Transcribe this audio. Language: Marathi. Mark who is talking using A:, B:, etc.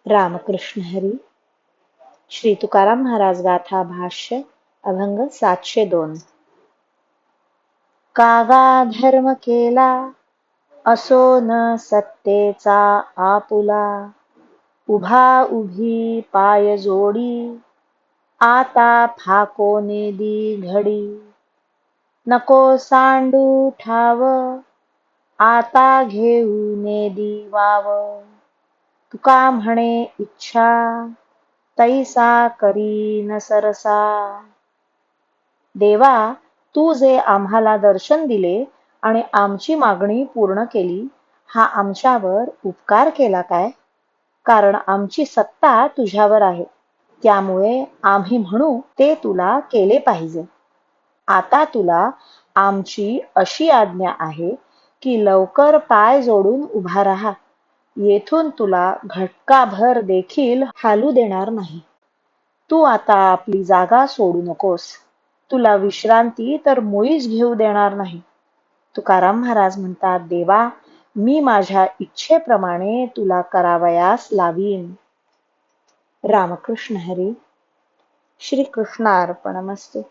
A: रामकृष्ण हरी. श्री तुकाराम महाराज गाथा भाष्य अभंग 702. कागा धर्म केला असो न सत्तेचा आपुला, उभा उभी पाय जोडी आता फाको नेदी घडी. नको सांडू ठाव आता घेऊ नेदी वाव, तुका म्हणे इच्छा तैसा करी न सरसा. देवा, तू जे आम्हाला दर्शन दिले आणि आमची मागणी पूर्ण केली, हा आमच्यावर उपकार केला काय? कारण आमची सत्ता तुझ्यावर आहे, त्यामुळे आम्ही म्हणू ते तुला केले पाहिजे. आता तुला आमची अशी आज्ञा आहे की लवकर पाय जोडून उभा राहा. येथून तुला घटकाभर देखील हालू देणार नाही. तू आता आपली जागा सोडू नकोस. तुला विश्रांती तर मुळीच घेऊ देणार नाही. तुकाराम महाराज म्हणतात, देवा, मी माझ्या इच्छेप्रमाणे तुला करावयास लावीन. रामकृष्ण हरी. श्री कृष्णार्पणमस्तु.